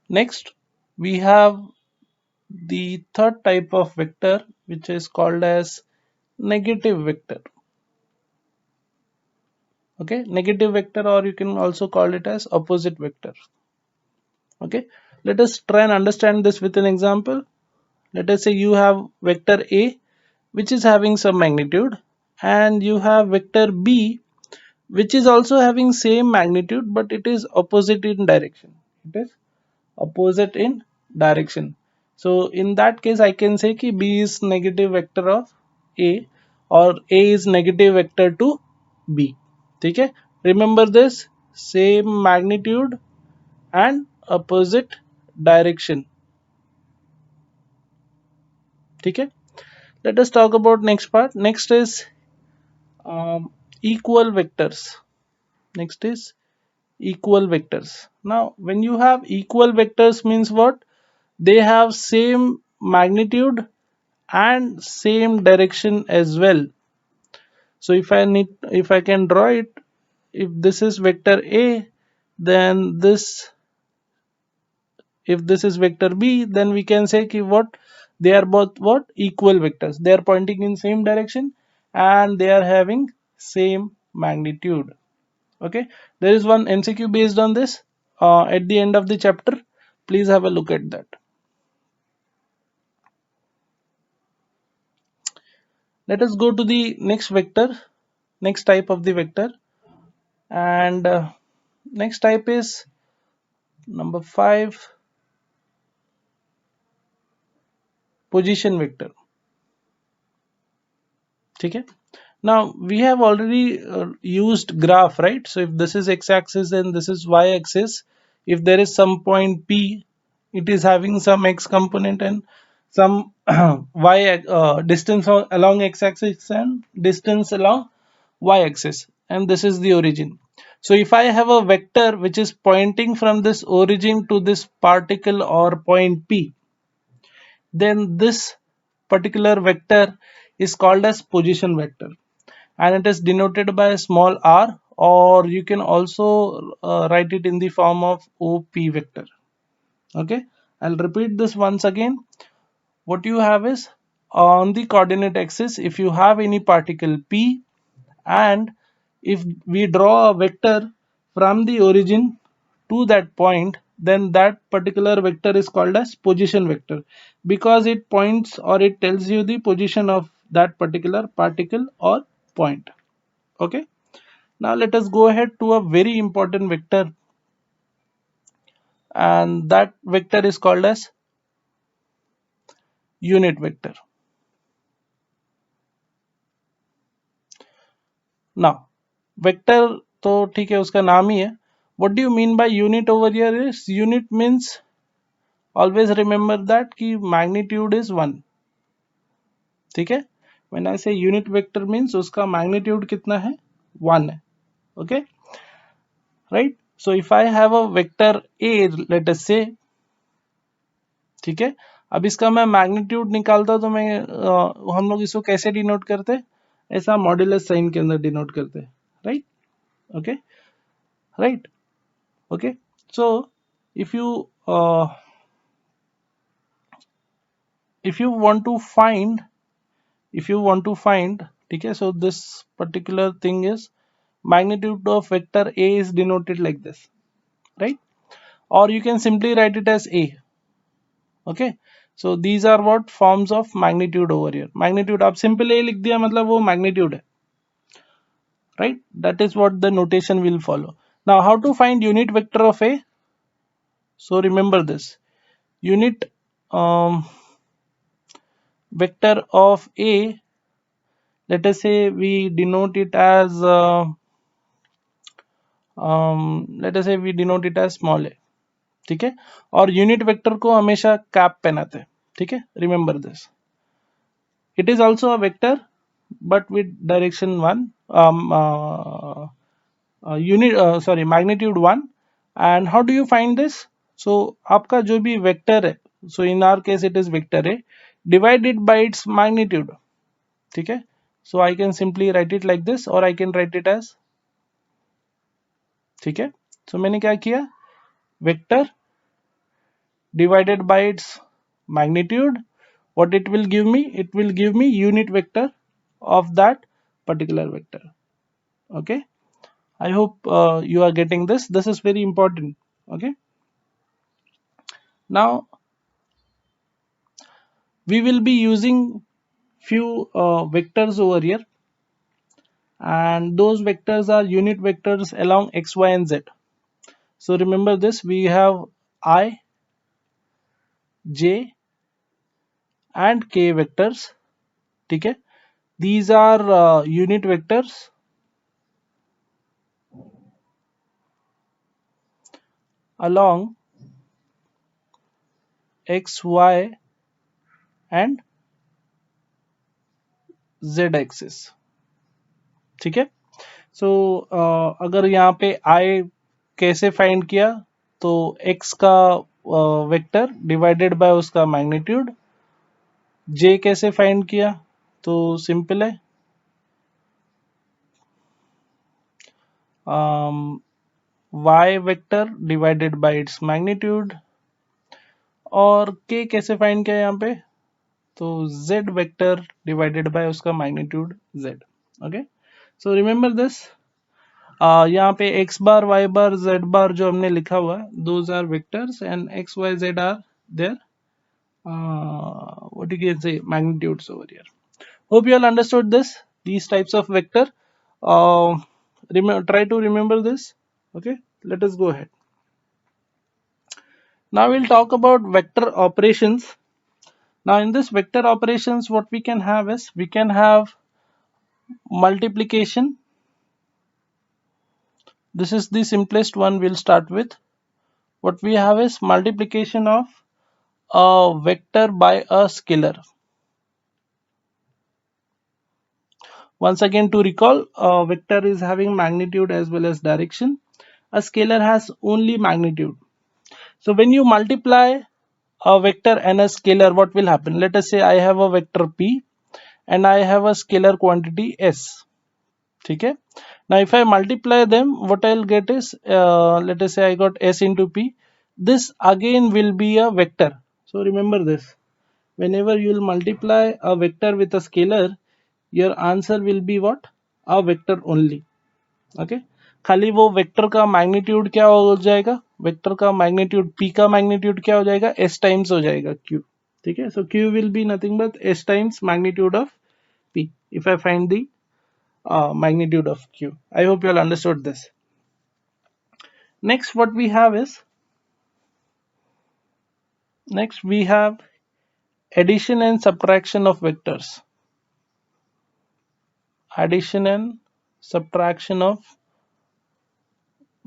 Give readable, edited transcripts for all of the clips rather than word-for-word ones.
Next, we have the third type of vector, which is called as negative vector. Okay, negative vector, or you can also call it as opposite vector. Okay, let us try and understand this with an example. Let us say you have vector A, which is having some magnitude, and you have vector B, which is also having same magnitude, but it is opposite in direction. It is opposite in direction. So in that case, I can say कि B is negative vector of A, or A is negative vector to B. ठीक है, remember this, same magnitude and opposite direction. ठीक है, let us talk about next part. Next is equal vectors. Next is equal vectors. Now when you have equal vectors means what? They have same magnitude and same direction as well. So if I can draw it, if this is vector A, then this, if this is vector B, then we can say ki what, they are both what, equal vectors. They are pointing in same direction and they are having same magnitude. Okay, there is one MCQ based on this at the end of the chapter. Please have a look at that. Let us go to the next vector, next type of the vector, and next type is number 5, position vector. ठीक है, now we have already used graph, right? So if this is x-axis and this is y-axis, if there is some point P, it is having some x component and some y distance along x-axis and distance along y-axis, and this is the origin. So if I have a vector which is pointing from this origin to this particle or point P, then this particular vector is called as position vector, and it is denoted by a small r, or you can also write it in the form of OP vector. Okay, I'll repeat this once again. What you have is, on the coordinate axis, if you have any particle P, and if we draw a vector from the origin to that point, then that particular vector is called as position vector, because it points or it tells you the position of that particular particle or point. Okay, now let us go ahead to a very important vector, and that vector is called as unit vector. Now vector तो ठीक है, उसका नाम ही है. What do you mean by unit over here is, unit means, always remember that कि magnitude is 1. ठीक है, when I say unit vector means उसका magnitude कितना है, 1 है. Okay, right? So if I have a vector A, let us say, ठीक है, अब इसका मैं मैग्नीट्यूड निकालता तो मैं हम लोग इसको कैसे डिनोट करते हैं, ऐसा मॉड्यूलस साइन के अंदर डिनोट करते हैं, right? Okay, right, okay. So if you if you want to find, ठीक है, so this particular thing is, magnitude of vector A is denoted like this, right? Or you can simply write it as A. Okay, so these are what forms of magnitude over here. Magnitude आप simple A लिख दिया मतलब वो magnitude है, right? That is what the notation will follow. Now how to find unit vector of A? So remember this, unit vector of A, let us say we denote it as let us say we denote it as small a. ठीक है, और unit vector को हमेशा cap पहनाते हैं. ठीक है, remember this. It is also a vector but with direction 1, magnitude 1. And how do you find this? So आपका जो भी वेक्टर है, so in our case it is vector A, divide it by its magnitude. ठीक है, so I can simply write it like this, or I can write it as, ठीक है, so मैंने क्या किया, vector divided by its magnitude, what it will give me? It will give me unit vector of that particular vector. Okay, I hope you are getting this. This is very important. Okay, now we will be using few vectors over here, and those vectors are unit vectors along x, y and z. So remember this, we have I, j and k vectors. Okay, these are unit vectors along x, y and z axis. ठीक है, सो अगर यहाँ पे I कैसे find किया, तो x का vector divided by उसका मैग्नीट्यूड. j कैसे फाइंड किया, तो सिंपल है, y vector divided by its magnitude. और k कैसे फाइंड किया यहाँ पे, तो z वेक्टर डिवाइडेड बाय उसका magnitude z. Okay, so remember this. यहाँ पे x बार, y बार, z बार जो हमने लिखा हुआ है, those are vectors and x, y, z are there what you can say magnitudes over here. Hope you all understood this, these types of vector. Try to remember this. Okay, let us go ahead. Now we'll talk about vector operations. Now in this vector operations, what we can have is, we can have multiplication. This is the simplest one we'll start with. What we have is multiplication of a vector by a scalar. Once again, to recall, a vector is having magnitude as well as direction. A scalar has only magnitude. So when you multiply a vector and a scalar, what will happen? Let us say I have a vector p and I have a scalar quantity s. Okay. Now if I multiply them, what I'll get is, let us say I got s into p. This again will be a vector. So remember this. Whenever you will multiply a vector with a scalar, your answer will be what? A vector only. Okay, खाली वो vector का magnitude क्या हो जाएगा, vector का magnitude p का magnitude क्या हो जाएगा, s टाइम्स हो जाएगा q. ठीक है, सो q will be nothing but s times magnitude of p if I find the magnitude of q. I hope you all understood this. Next, what we have is, next we have addition and subtraction of vectors. Addition and subtraction of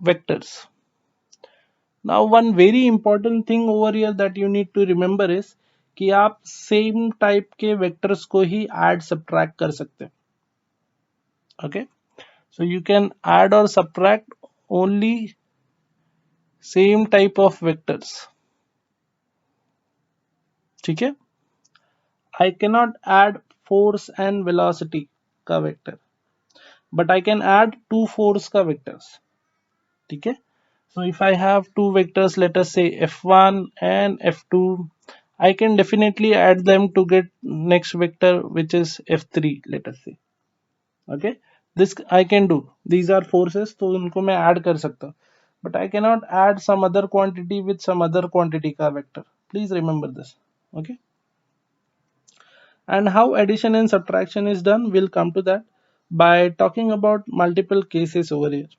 vectors. Now one very important thing over here that you need to remember is कि आप same type के vectors को ही add subtract कर सकते हैं. Okay, so you can add और subtract only same type of vectors. ठीक है, I can not add force and velocity का vector, but I can add two force का वेक्टर्स. ठीक है, so if I have two vectors, let us say f1 and f2, I can definitely add them to get next vector which is f3, let us say. Okay, this I can do, these are forces, तो उनको मैं add कर सकता हूँ, but I cannot add some other quantity with some other quantity का vector. Please remember this. Okay, and how addition and subtraction is done, we'll come to that by talking about multiple cases over here.